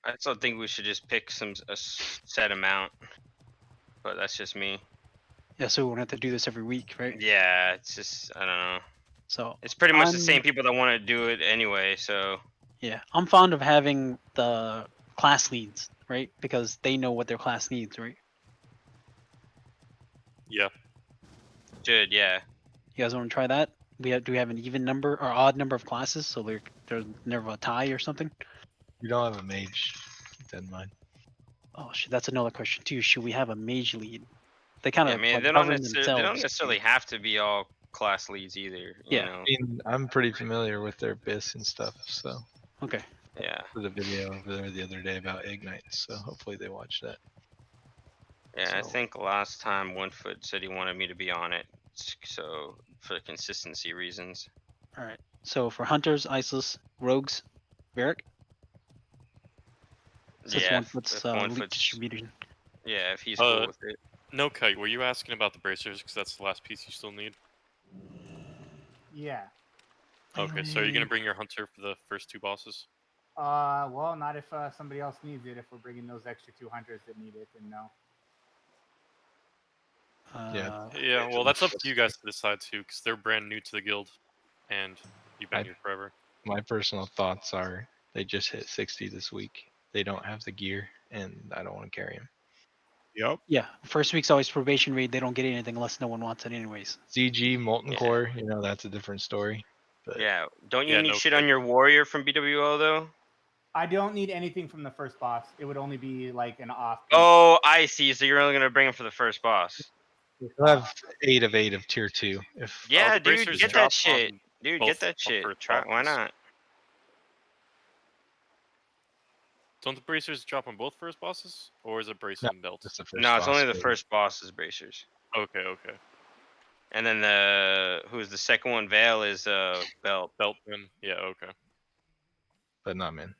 I still think we should just pick a set amount, but that's just me. Yeah, so we won't have to do this every week, right? Yeah, it's just I don't know. So it's pretty much the same people that want to do it anyway. So yeah, I'm fond of having the class leads, right? Because they know what their class needs, right? Yeah. Good, yeah. You guys want to try that? Do we have an even number or odd number of classes so there's never a tie or something? We don't have a mage. Keep that in mind. Oh shit, that's another question too. Should we have a mage lead? They kind Yeah, of I mean, like they govern don't themselves. necessarily have to be all class leads either. You Yeah. know? I mean, I'm pretty familiar with their BIS and stuff, so. Okay. Yeah. For the video over there the other day about Ignite, so hopefully they watch that. Yeah, I So- think last time Onefoot said he wanted me to be on it, so for consistency reasons. All right. So for hunters, ISIS, rogues, Varric. So Yeah, it's Onefoot's if lead Onefoot's distribution. yeah, if he's cool with it. No, Kite, were you asking about the bracers? Because that's the last piece you still need. Yeah. Okay, so are you gonna bring your hunter for the first two bosses? Well, not if somebody else needs it. If we're bringing those extra 200s that need it, then no. Yeah, well, that's up to you guys to decide too, because they're brand new to the guild, and you've been here forever. My personal thoughts are they just hit 60 this week. They don't have the gear, and I don't want to carry them. Yep. Yeah, first week's always probation raid. They don't get anything unless no one wants it anyways. ZG, Molten Core, you know, that's a different story. But Yeah, don't you need shit on your warrior from BWO though? I don't need anything from the first boss. It would only be like an off. Oh, I see. So you're only gonna bring him for the first boss. We'll have 8 of 8 of tier 2. If Yeah, dude, get that shit. Dude, get that shit. Try. Why not? Don't the bracers drop on both first bosses, or is it bracer and belt? No, it's only the first boss's bracers. Okay, okay. And then who's the second one? Veil is belt. Beltman. Yeah, okay. But not min.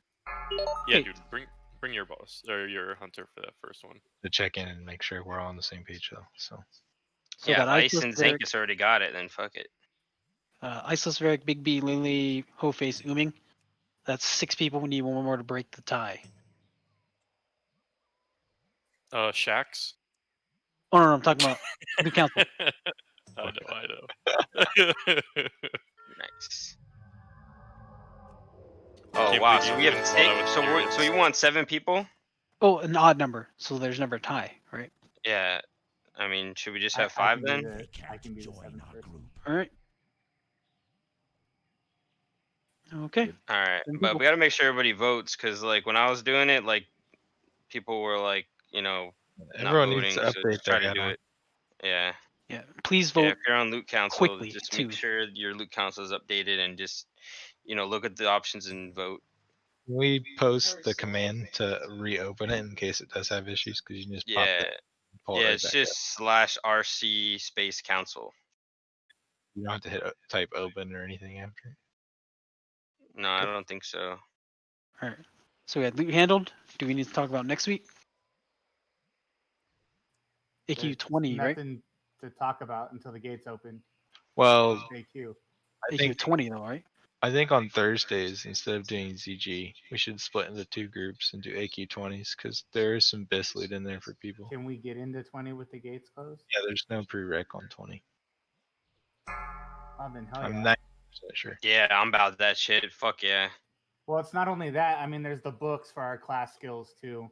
Yeah, dude, bring your boss or your hunter for that first one. To check in and make sure we're all on the same page though. So yeah, if Ice Isis and Varric- Zinkus already got it, then fuck it. Isis, Varric, Big B, Lily, Ho-Face, Ooming. That's 6 people. We need one more to break the tie. Shax. Oh no, I'm talking about the council. I know. Nice. Oh wow, so we have 6. So you want 7 people? Oh, an odd number, so there's never a tie, right? Yeah. I mean, should we just have 5 then? I can be the 7th person. All right. Okay. All right, but we gotta make sure everybody votes, cause like when I was doing it, like people were like, you know, everyone not needs voting, to so update try their to do add-on. it. Yeah. Yeah. Please Yeah, vote. if you're on loot council, quickly, just too. make sure your loot council is updated and just, you know, look at the options and vote. Can we post the command to reopen it in case it does have issues? Because you can just pop Yeah. it. And pull it Yeah, right it's back just /RC space council. You don't have to hit type open or anything after. No, I don't think so. All right. So we had loot handled. Do we need to talk about next week? AQ 20, right? Nothing to talk about until the gates open. Well, AQ. I AQ think 20 though, right? I think on Thursdays instead of doing ZG, we should split into 2 groups and do AQ 20s because there is some BIS loot in there for people. Can we get into 20 with the gates closed? Yeah, there's no prereq on 20. Oh, then hell I'm yeah. 90% sure. Yeah, I'm about that shit. Fuck yeah. Well, it's not only that. I mean, there's the books for our class skills too.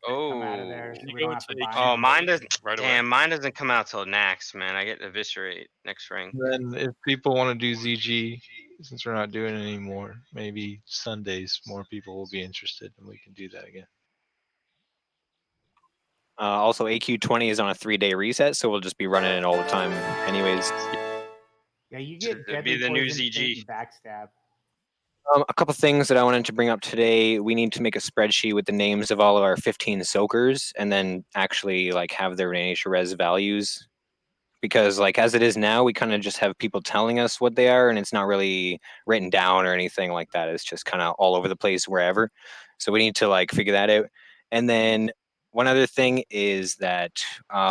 Come out of there. Oh. So we don't have to buy Oh, them. mine doesn't. Right away. Damn, mine doesn't come out till next, man. I get eviscerate next rank. Then if people want to do ZG, since we're not doing it anymore, maybe Sundays more people will be interested and we can do that again. Also, AQ20 is on a 3-day reset, so we'll just be running it all the time anyways. Yeah, you get It'd be deadly the new poison, ZG. fate, and backstab. A couple things that I wanted to bring up today. We need to make a spreadsheet with the names of all of our 15 soakers and then actually like have their nature res values. Because like as it is now, we kind of just have people telling us what they are and it's not really written down or anything like that. It's just kind of all over the place wherever. So we need to like figure that out. And then one other thing is that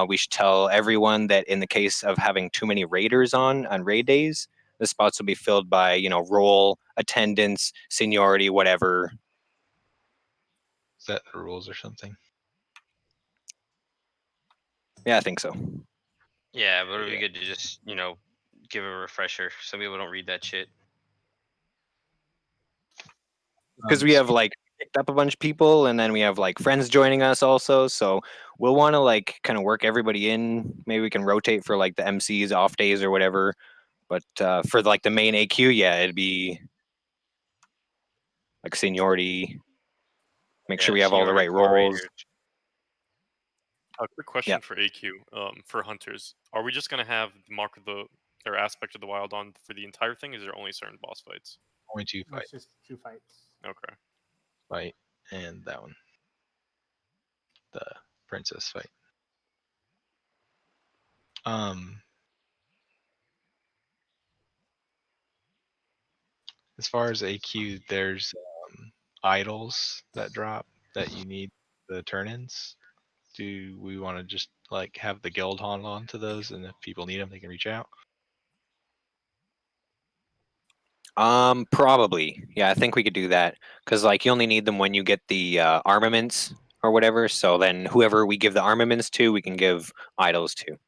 we should tell everyone that in the case of having too many raiders on raid days, the spots will be filled by, you know, role, attendance, seniority, whatever. set the rules or something. Yeah, I think so. Yeah, but it'd be Yeah. good to just give a refresher. Some people don't read that shit. Because we have like picked up a bunch of people, and then we have like friends joining us also. So we'll want to like kind of work everybody in. Maybe we can rotate for like the MCs off days or whatever. But for like the main AQ, yeah, it'd be like seniority. Make sure Yeah, we have all the seniority right core roles. raiders. A quick question for AQ, for hunters. Are we just gonna have the mark of the or aspect of the wild on for the entire thing? Is there only certain boss fights? Only 2 It's fight, just 2 fights. Okay. fight, and that one, the princess fight. As far as AQ, there's idols that drop that you need the turn-ins. Do we want to just like have the guild hold on to those, and if people need them, they can reach out? Probably. Yeah, I think we could do that because like you only need them when you get the armaments or whatever. So then whoever we give the armaments to, we can give idols to.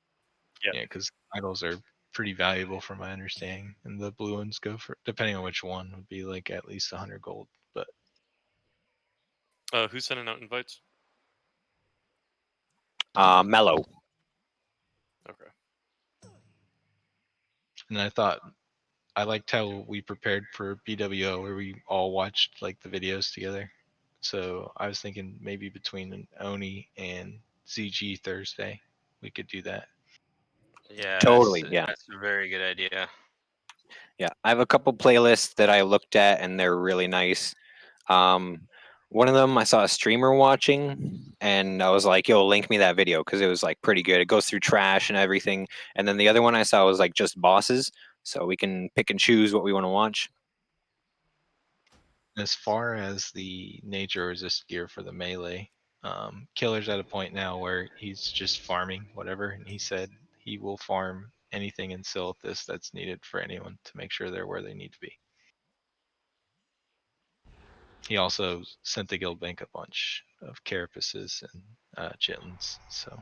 Yeah. Yeah, because idols are pretty valuable from my understanding, and the blue ones go for, depending on which one, would be like at least 100 gold. But Who's sending out invites? Mellow. Okay. and I thought I liked how we prepared for BWO, where we all watched like the videos together. So I was thinking maybe between an Oni and ZG Thursday, we could do that. Yeah, Totally. Yeah. that's a very good idea. Yeah. I have a couple playlists that I looked at, and they're really nice. One of them I saw a streamer watching, and I was like, "Yo, link me that video," because it was like pretty good. It goes through trash and everything. And then the other one I saw was like just bosses, so we can pick and choose what we want to watch. As far as the nature resist gear for the melee, Killer's at a point now where he's just farming whatever, and he said he will farm anything in Silithus that's needed for anyone to make sure they're where they need to be. He also sent the guild bank a bunch of carapaces and chitlins. So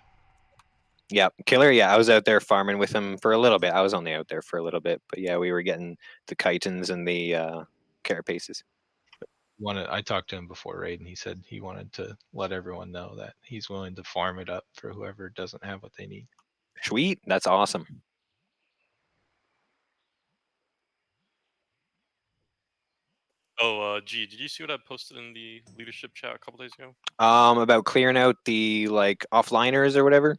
Yeah, Killer. Yeah, I was out there farming with him for a little bit. I was only out there for a little bit, but yeah, we were getting the chitons and the carapaces. I talked to him before raid, and he said he wanted to let everyone know that he's willing to farm it up for whoever doesn't have what they need. Sweet, that's awesome. Oh, gee, did you see what I posted in the leadership chat a couple days ago? About clearing out the like offliners or whatever.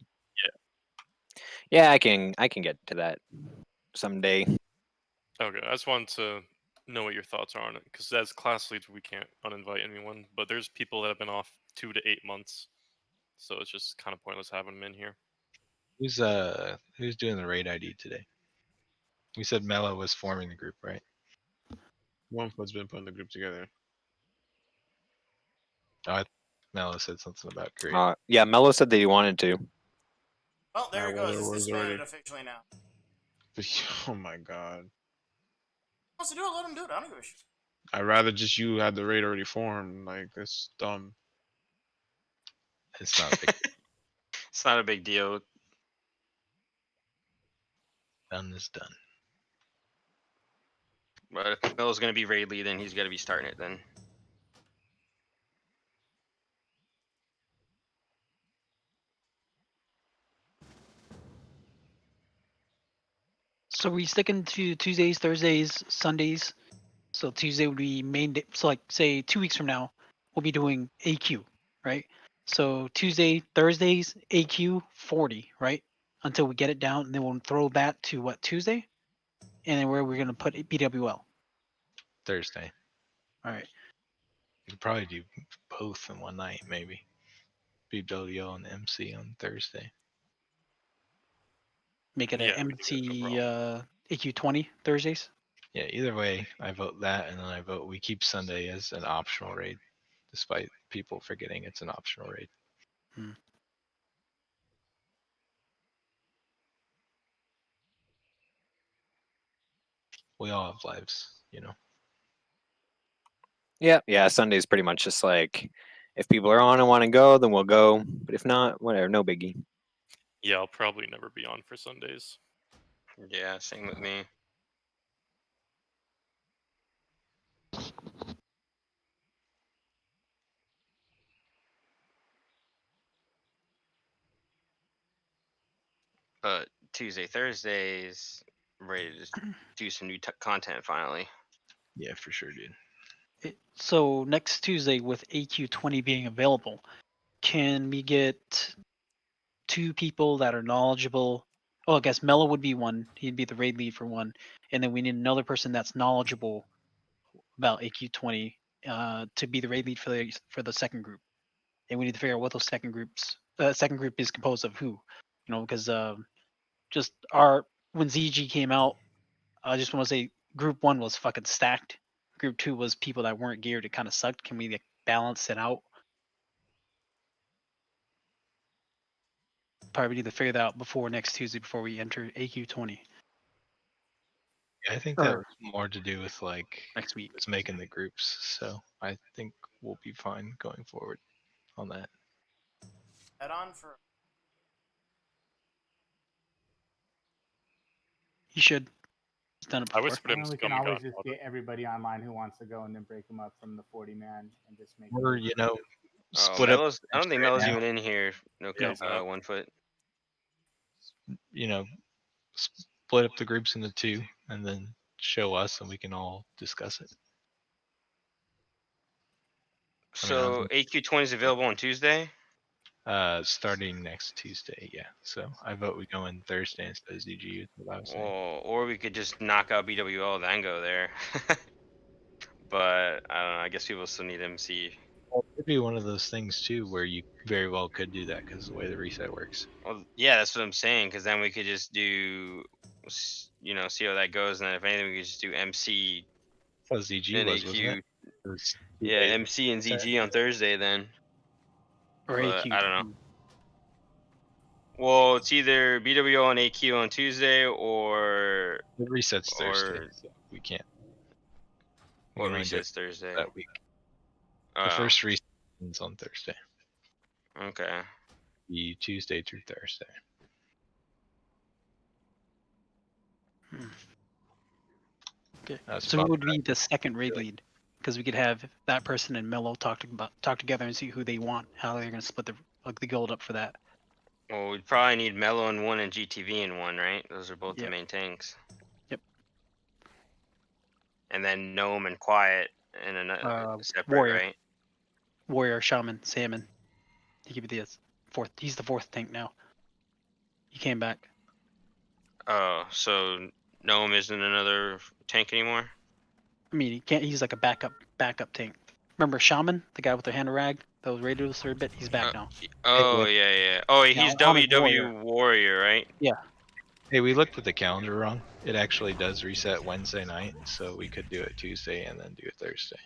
Yeah, I can get to that someday. Okay, I just wanted to know what your thoughts are on it, because as class leads, we can't uninvite anyone, but there's people that have been off 2 to 8 months, so it's just kind of pointless having them in here. Who's doing the raid ID today? We said Mello was forming the group, right? Onefoot's been putting the group together. Mello said something about creating. Yeah, Mello said that he wanted to. Well, there it goes. Weather It's was disbanded already. officially now. Oh my god. Wants to do it? Let him do it. I don't give a shit. I'd rather just you had the raid already formed. Like, it's dumb. It's not big. It's not a big deal. Done is done. But if Mill's gonna be raid lead, then he's gotta be starting it then. So we sticking to Tuesdays, Thursdays, Sundays. So Tuesday would be main day. So like say 2 weeks from now, we'll be doing AQ, right? So Tuesday, Thursdays, AQ 40, right? Until we get it down, and then we'll throw that to what Tuesday, and then where we're gonna put BWL. Thursday. All right. You could probably do both in one night, maybe. BWO and MC on Thursday. Make it Yeah, an we can do it, no empty problem. AQ 20 Thursdays. Yeah, either way, I vote that, and then I vote we keep Sunday as an optional raid, despite people forgetting it's an optional raid. We all have lives, you know. Yeah, Sunday's pretty much just like If people are on and want to go, then we'll go. But if not, whatever, no biggie. Yeah, I'll probably never be on for Sundays. Yeah, same with me. But Tuesday, Thursdays, ready to just do some new content finally. Yeah, for sure, dude. So next Tuesday with AQ20 being available, can we get 2 people that are knowledgeable? Oh, I guess Mello would be one. He'd be the raid lead for one, and then we need another person that's knowledgeable about AQ20 to be the raid lead for the second group. And we need to figure out what those second group is composed of who, because just when ZG came out, I just want to say group 1 was fucking stacked. Group 2 was people that weren't geared. It kind of sucked. Can we balance it out? Probably need to figure that out before next Tuesday before we enter AQ20 Yeah, I think that Or- was more to do with like next week. who's making the groups. So I think we'll be fine going forward on that. Head on for. He should. He's done it I before. whispered him And we Scum can and always got just get everybody online who wants to go and then break them up from the 40 man and just make. Or Oh, split up. Melo's, I don't think right Melo's now, even in here. No, Yeah, he's not. 1 foot. Split up the groups into 2 and then show us and we can all discuss it. So AQ20 is available on Tuesday. Starting next Tuesday, yeah. So I vote we go in Thursday instead of ZG. Is what I was saying. Or we could just knock out BWL then go there. But I don't know. I guess people still need MC. Well, it could be one of those things too where you very well could do that because of the way the reset works. Well, yeah, that's what I'm saying. Because then we could just see how that goes, and then if anything, we could just do MC That's what ZG and was, wasn't AQ. it? It was 2 Yeah, days MC and reset. ZG on Thursday then. Or But AQ. I don't know. Well, it's either BWO and AQ on Tuesday or It resets Thursday, or so we can't. We what can only do it resets Thursday. that week. The Oh, first reset is on Thursday. okay. The Tuesday through Thursday. Okay. That's So who about would right. be the second raid Really? lead? Because we could have that person and Mello talk together and see who they want, how they're gonna split the gold up for that. Well, we'd probably need Mello in 1 and GTV in 1, right? Those are both the Yep. main tanks. Yep. And then Gnome and Quiet in another separate, Warrior. right? Warrior, Shaman, Salmon. He could be the fourth. He's the 4th tank now. He came back. Oh, so Gnome isn't another tank anymore? I mean, he can't. He's like a backup tank. Remember Shaman, the guy with the hand rag that was raided us for a bit? He's back now. Oh, yeah. Oh, he's Now, Onyx WW Warrior, right? Hey, we looked at the calendar wrong. It actually does reset Wednesday night, so we could do it Tuesday and then do it Thursday.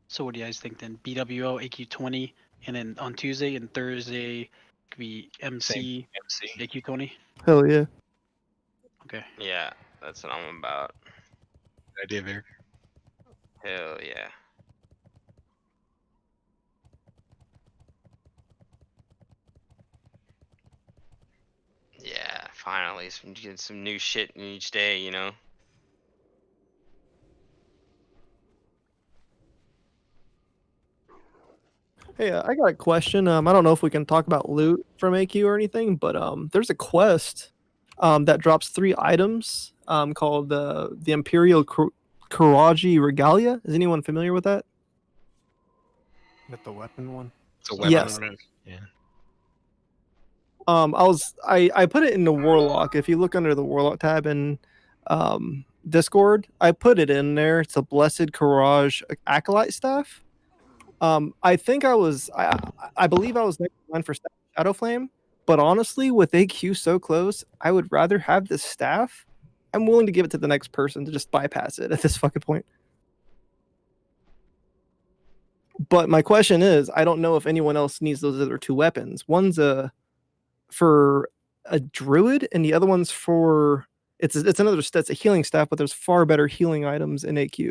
So what do you guys think then? BWO, AQ20, and then on Tuesday and Thursday could be MC, MC. AQ20. Hell yeah. Okay. Yeah, that's what I'm about. Good idea, Vic. Hell yeah. Yeah, finally, get some new shit in each day, you know? Hey, I got a question. I don't know if we can talk about loot from AQ or anything, but there's a quest that drops 3 items called the Imperial Karaji Regalia. Is anyone familiar with that? With the weapon one? It's a weapon. Yes. Yeah. I put it in the Warlock. If you look under the Warlock tab in Discord, I put it in there. It's a Blessed Courage Acolyte staff. I think I believe I was next in line for Shadow Flame, but honestly, with AQ so close, I would rather have this staff. I'm willing to give it to the next person to just bypass it at this fucking point. But my question is, I don't know if anyone else needs those other 2 weapons. One's for a druid, and the other one's for it's another it's a healing staff, but there's far better healing items in AQ.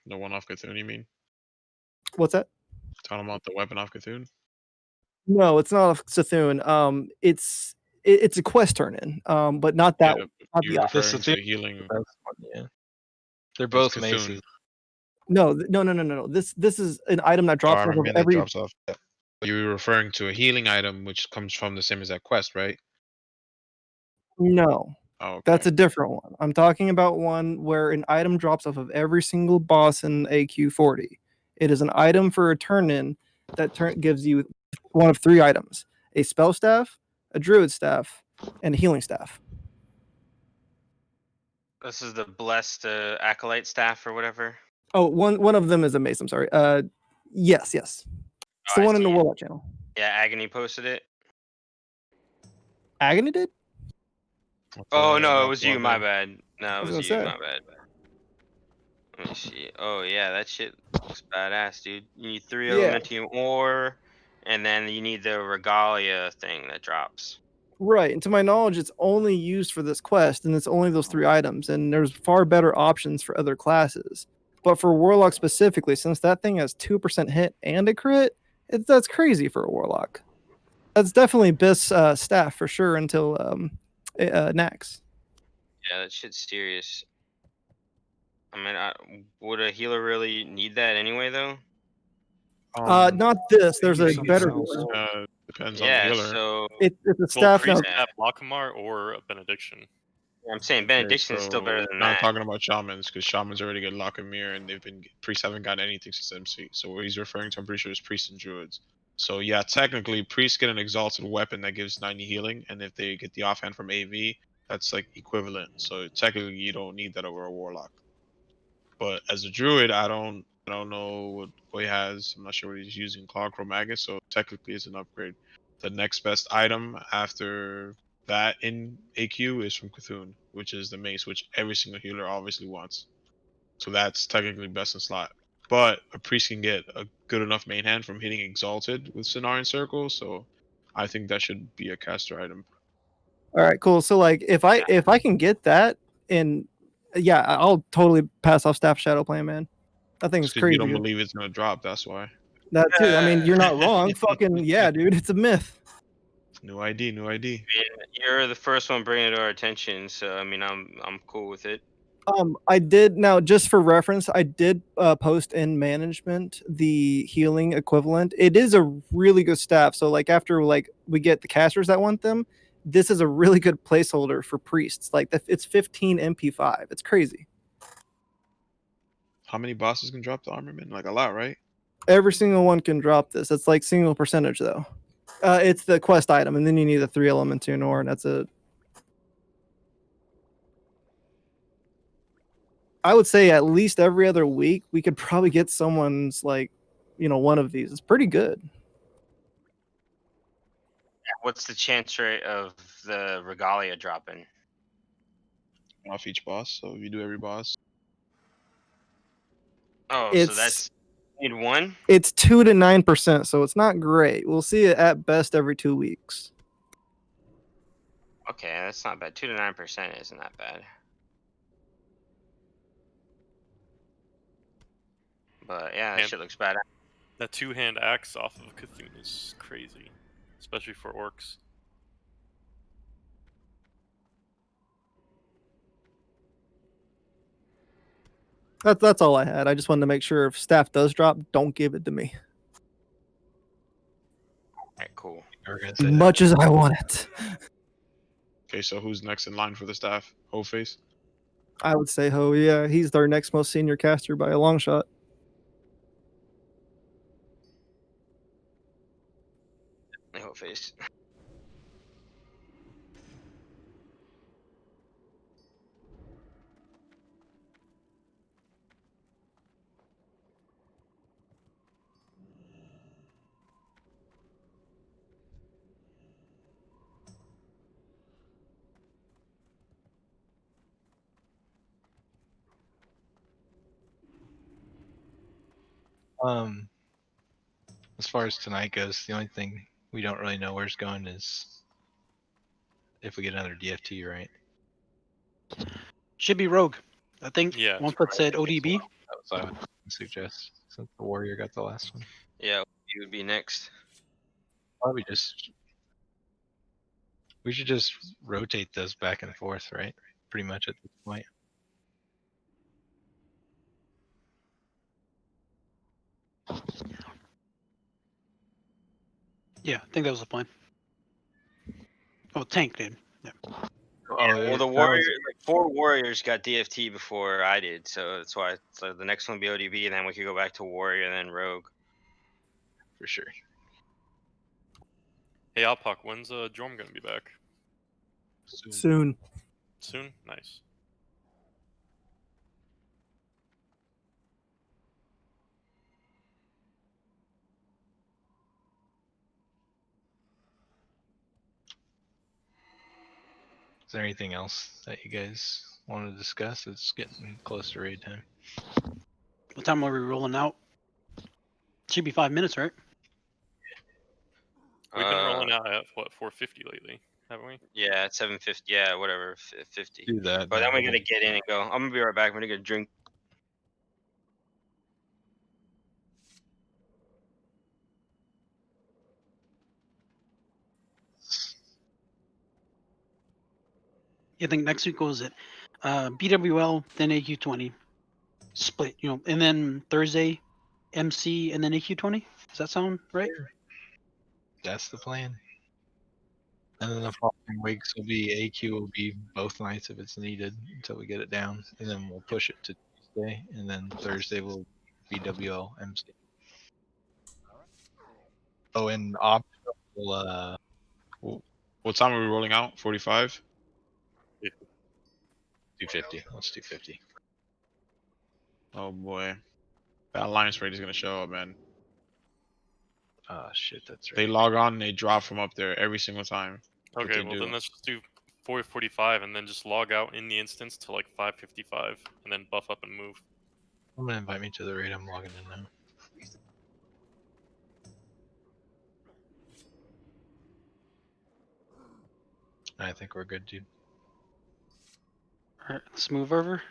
The one off Cthulhu, you mean? What's that? Talking about the weapon off Cthulhu? No, it's not a Sithun. It's a quest turn in. But not that. Yeah, Not you're the referring to Cthulhu- healing. Yeah, they're It's both Cthulhu. maces. No. This is an item that Oh, drops I off of mean that every. drops off. Yeah. You were referring to a healing item, which comes from the same as that quest, right? No, Oh, okay. that's a different one. I'm talking about one where an item drops off of every single boss in AQ40. It is an item for a turn in that gives you one of 3 items: a spell staff, a druid staff, and a healing staff. This is the blessed acolyte staff or whatever. Oh, one of them is a mace. I'm sorry. Yes. It's Oh, the I one in the see. Warlock channel. Yeah, Agony posted it. Agony did? Oh Yeah, no, it drop was you. My logger. bad. No, I it was was gonna you. say. My bad. Let me see. Oh yeah, that shit looks badass, dude. You need 3 Yeah. elementium ore, and then you need the regalia thing that drops. Right. And to my knowledge, it's only used for this quest, and it's only those 3 items. And there's far better options for other classes. But for Warlock specifically, since that thing has 2% hit and a crit, that's crazy for a Warlock. That's definitely Biss staff for sure until Nax. Yeah, that shit's serious. I mean, would a healer really need that anyway, though? Not this. There's a Something better. else. Depends on the Yeah. healer. So It's a Well, staff now. priest have Lakamar or a benediction. I'm saying Okay, benediction is still better so than now I'm that. talking about shamans because shamans already get lock and mirror, and priests haven't got anything since MC. So what he's referring to, I'm pretty sure, is priests and druids. So yeah, technically, priests get an exalted weapon that gives 90 healing, and if they get the offhand from AV, that's like equivalent. So technically, you don't need that over a warlock. But as a druid, I don't know what he has. I'm not sure what he's using. Claw Chromagus, so technically it's an upgrade. The next best item after that in AQ is from Cthulhu, which is the mace, which every single healer obviously wants. So that's technically best in slot. But a priest can get a good enough main hand from hitting Exalted with Cenarian Circle, so I think that should be a caster item. All right, cool. So like if I can get that, and yeah, I'll totally pass off Staff Shadow Plan, man. That thing's Because you crazy. don't believe it's gonna drop, that's why. That too. I mean, you're not wrong. Fucking yeah, dude. It's a myth. New ID. I mean, you're the first one bringing it to our attention, so I mean, I'm cool with it. I did now just for reference. I did post in management the healing equivalent. It is a really good staff. So like after like we get the casters that want them, this is a really good placeholder for priests. Like it's 15 MP5. It's crazy. How many bosses can drop the armament? Like a lot, right? Every single one can drop this. It's like single percentage though. It's the quest item, and then you need a 3 element tune ore, and that's it. I would say at least every other week we could probably get someone's like, one of these. It's pretty good. What's the chance rate of the regalia dropping? Off each boss. So if you do every boss. Oh, so It's that's need 1? it's 2 to 9%, so it's not great. We'll see it at best every 2 weeks. Okay, that's not bad. 2 to 9% isn't that bad. But yeah, that Man. shit looks bad. That 2-hand axe off of Cthulhu is crazy, especially for orcs. That's all I had. I just wanted to make sure if staff does drop, don't give it to me. Alright, cool. As much as I want it. Okay, so who's next in line for the staff? Whole face? I would say Ho, yeah. He's our next most senior caster by a long shot. Whole face. As far as tonight goes, the only thing we don't really know where it's going is if we get another DFT, right? Should be Rogue. I think Yeah, one foot said ODB. That was suggest since the warrior got the last one. Yeah, you would be next. Probably we should just rotate those back and forth, right? Pretty much at this point. Yeah, I think that was the plan. Oh, Tank did. Yeah. Well, the warrior, like 4 warriors got DFT before I did, so that's why. So the next one will be ODB, and then we could go back to warrior and then rogue. For sure. Hey, Alpak, when's Jorm gonna be back? Soon. Soon? Nice. Is there anything else that you guys want to discuss? It's getting close to raid time. What time are we rolling out? Should be 5 minutes, right? We've been rolling out at what 450 lately, haven't we? Yeah, at 750. Yeah, whatever, 50. Do that. But then we gotta get in and go. I'm gonna be right back. I'm gonna get a drink. I think next week goes it. BWL, then AQ20. Split, and then Thursday, MC, and then AQ20. Does that sound right? That's the plan. And then the following weeks will be AQ will be both nights if it's needed until we get it down, and then we'll push it to Tuesday, and then Thursday will be WL MC. Oh, and optional. What time are we rolling out? 45? 250. Let's do 50. Oh boy. That alliance rate is gonna show up, man. Ah, shit, that's right. They log on and they drop from up there every single time. Okay, well then let's just do 445 and then just log out in the instance to like 555 and then buff up and move. I'm gonna invite me to the raid. I'm logging in now. I think we're good, dude. All right, let's move over.